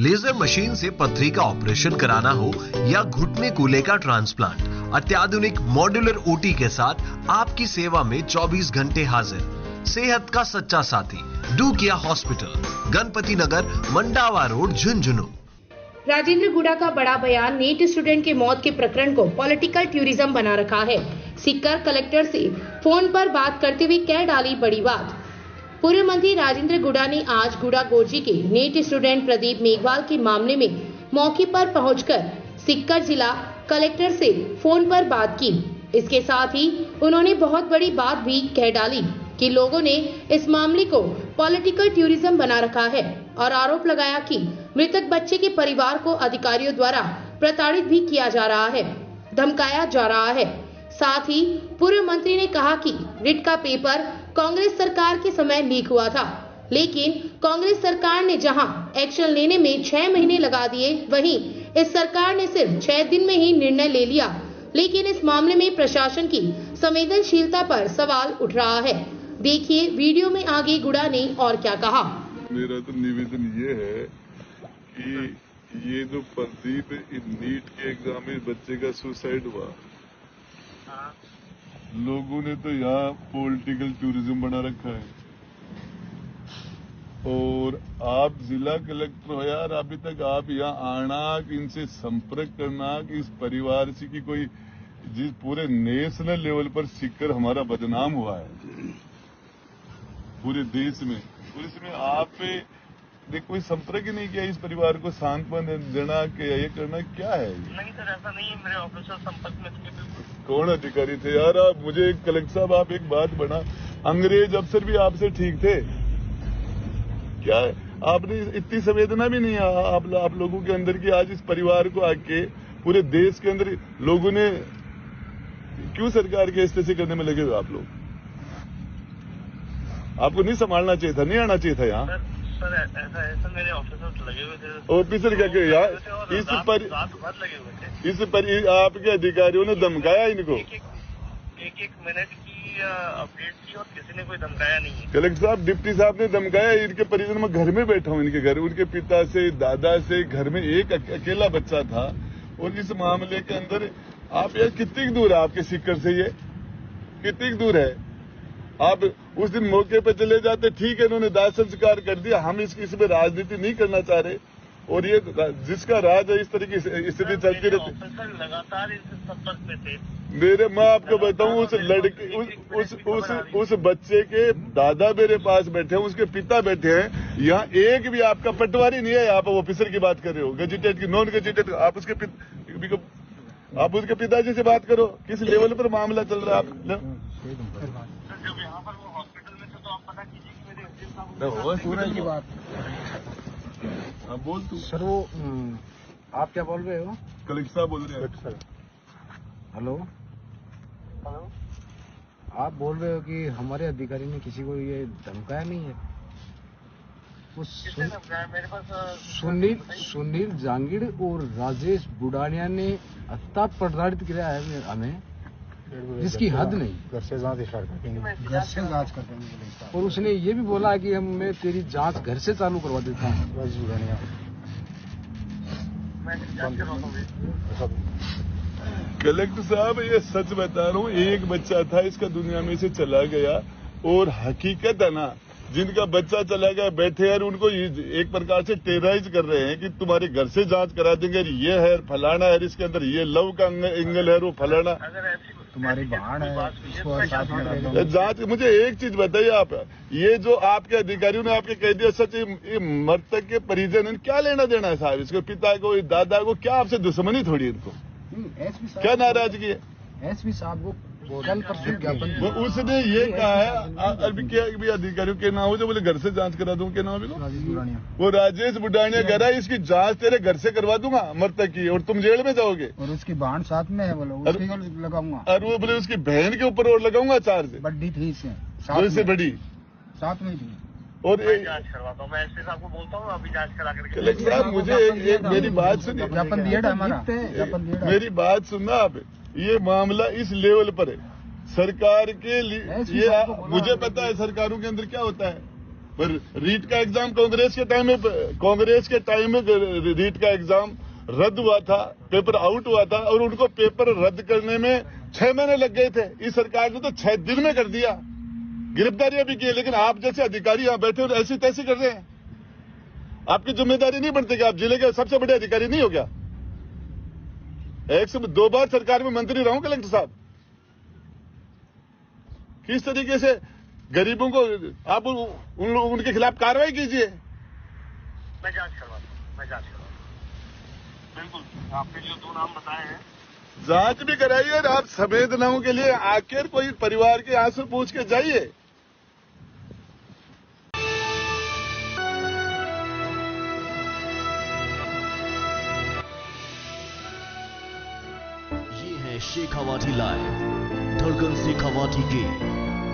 Laser machine से पथरी का ऑपरेशन कराना हो या घुटने कूल्हे का ट्रांसप्लांट, अत्याधुनिक मॉड्यूलर ओटी के साथ आपकी सेवा में 24 घंटे हाजिर। सेहत का सच्चा साथी डू किया हॉस्पिटल, गणपति नगर, मंडावा रोड, झुंझुनू। राजेंद्र गुड़ा का बड़ा बयान, नीट स्टूडेंट की मौत के प्रकरण को पॉलिटिकल टूरिज्म बना रखा है। सीकर कलेक्टर से फोन पर बात करते हुए कह डाली बड़ी बात। पूर्व मंत्री राजेंद्र गुड़ा ने आज गुड़ा गोरजी के नीट स्टूडेंट प्रदीप मेघवाल के मामले में मौके पर पहुंचकर सीकर जिला कलेक्टर से फोन पर बात की। इसके साथ ही उन्होंने बहुत बड़ी बात भी कह डाली कि लोगों ने इस मामले को पॉलिटिकल टूरिज्म बना रखा है और आरोप लगाया कि मृतक बच्चे के परिवार को अधिकारियों द्वारा प्रताड़ित भी किया जा रहा है, धमकाया जा रहा है। साथ ही पूर्व मंत्री ने कहा कि रिट का पेपर कांग्रेस सरकार के समय लीक हुआ था, लेकिन कांग्रेस सरकार ने जहां एक्शन लेने में 6 महीने लगा दिए, वहीं इस सरकार ने सिर्फ 6 दिन में ही निर्णय ले लिया। लेकिन इस मामले में प्रशासन की संवेदनशीलता पर सवाल उठ रहा है। देखिए वीडियो में आगे गुड़ा ने और क्या कहा। मेरा तो निवेदन ये है कि ये जो प्रदीप नीट के एग्जाम में बच्चे का सुसाइड हुआ, लोगों ने तो यहाँ पॉलिटिकल टूरिज्म बना रखा है। और आप जिला कलेक्टर हो यार, अभी तक आप यहाँ आना, इनसे संपर्क करना कि इस परिवार से की कोई, जिस पूरे नेशनल लेवल पर सीकर हमारा बदनाम हुआ है पूरे देश में, तो इसमें आप ने कोई संपर्क ही नहीं किया इस परिवार को सांत्वना देना के ये करना क्या है? नहीं सर, ऐसा नहीं है, मेरे ऑफिसर संपर्क में थे। बिल्कुल। कौन अधिकारी थे यार आप? मुझे कलेक्टर साहब आप एक बात बना, अंग्रेज अफसर भी आपसे ठीक थे क्या? आपने इतनी संवेदना भी नहीं आप लोगों के अंदर की आज इस परिवार को आके पूरे देश के अंदर लोगों ने क्यों सरकार के इस्तेमाल करने में लगे हो आप लोग? आपको नहीं संभालना चाहिए था, नहीं आना चाहिए था यहाँ। सर ऐसा मेरे ऑफिसर लगे हुए थे। ऑफिसर क्या के यार इस पर आपके अधिकारियों ने धमकाया इनको। एक मिनट की अपडेट थी और किसी ने कोई धमकाया नहीं है। कलेक्टर साहब, डिप्टी साहब ने धमकाया। इनके परिजन में घर में बैठा हूँ, इनके घर, उनके पिता से, दादा से, घर में एक अकेला बच्चा था। और इस मामले के अंदर आप यार कितनी दूर है आपके सीकर से, ये कितनी दूर है? आप उस दिन मौके पे चले जाते, ठीक है, इन्होंने दाह संस्कार कर दिया। हम इसमें राजनीति नहीं करना चाह रहे। और ये जिसका राज है इस तरह की स्थिति चलती रहती। लगातार इस संपर्क में थे मेरे, मैं आपको बताऊं, उस लड़के उस बच्चे के दादा मेरे पास बैठे हैं, उसके पिता बैठे हैं। यहाँ एक भी आपका पटवारी नहीं है। आप ऑफिसर की बात कर रहे हो, गजेटेड की, नॉन गजेटेड। आप उसके पिताजी से बात करो, किस लेवल पर मामला चल रहा है। आप जब यहाँ पर वो हॉस्पिटल में थे तो आप पता कीजिए कि मेरे एसडीएम साहब पूरा की बात। हाँ बोल तू सर, वो आप क्या बोल रहे हो? कलेक्टर साहब बोल रहे हैं। हेलो, आप बोल रहे हो कि हमारे अधिकारी ने किसी को ये धमकाया नहीं है? मेरे पास सुनील जांगिड़ और राजेश बुडानिया ने हत्या प्रताड़ित किया है हमें, जिसकी हद नहीं। घर से जांच कर देंगे। और उसने ये भी बोला कि मैं तेरी जांच घर से चालू करवा देता हूँ। कलेक्टर साहब, ये सच बता रहा हूँ, एक बच्चा था, इसका दुनिया में से चला गया। और हकीकत है ना, जिनका बच्चा चला गया बैठे यार, उनको एक प्रकार से टेरराइज कर रहे हैं कि तुम्हारे घर से जांच करा देंगे, ये है फलाना है, इसके अंदर ये लव का एंगल है, वो फलाना तुम्हारी बहन है जांच। मुझे एक चीज बताइए आप, ये जो आपके अधिकारियों ने आपके कह दिया सच, ये मृतक के परिजन क्या लेना देना है साहब? इसके पिता को, दादा को क्या आपसे दुश्मनी थोड़ी? इनको क्या नाराजगी है? एसपी साहब को कल परसों ज्ञापन, उसने ये कहा है अभी क्या भी अधिकारियों के नाम हो, जो बोले घर से जांच करा दूं, के नाम वो राजेश बुडानिया कह रहा है इसकी जांच तेरे घर से करवा दूंगा मृतक की, और तुम जेल में जाओगे। और उसकी बहन साथ में है, बोलो उसकी लगाऊंगा। और वो बोले उसकी बहन के ऊपर और लगाऊंगा चार्ज। बड़ी थी इससे बड़ी साथ में थी। और जांच करवाता हूँ मैं, एसपी साहब को बोलता हूँ अभी जांच करा करके। कलेक्टर साहब, मुझे एक मेरी बात सुनिए, ज्ञापन दिया था हमारा, मेरी बात सुनना आप। ये मामला इस लेवल पर है सरकार के लिए। ये मुझे पता है सरकारों के अंदर क्या होता है, पर रीट का एग्जाम कांग्रेस के टाइम में रीट का एग्जाम रद्द हुआ था, पेपर आउट हुआ था और उनको पेपर रद्द करने में 6 महीने लग गए थे। इस सरकार ने तो 6 दिन में कर दिया, गिरफ्तारियां भी की, लेकिन आप जैसे अधिकारी यहां बैठे और ऐसी तैसी कर रहे हैं। आपकी जिम्मेदारी नहीं बनती कि आप जिले के सबसे बड़े अधिकारी नहीं हो क्या? 1 से 2 बार सरकार में मंत्री रहा हूं कलेक्टर साहब। किस तरीके से गरीबों को आप उनके खिलाफ कार्रवाई कीजिए। मैं जांच करवाता हूँ। बिल्कुल, आपने जो 2 नाम बताए हैं जांच भी कराइए और आप संवेदनाओं के लिए आखिर कोई परिवार के आंसू पूछ के जाइए। ये है शेखावाटी लाइव, धड़कन शेखावाटी की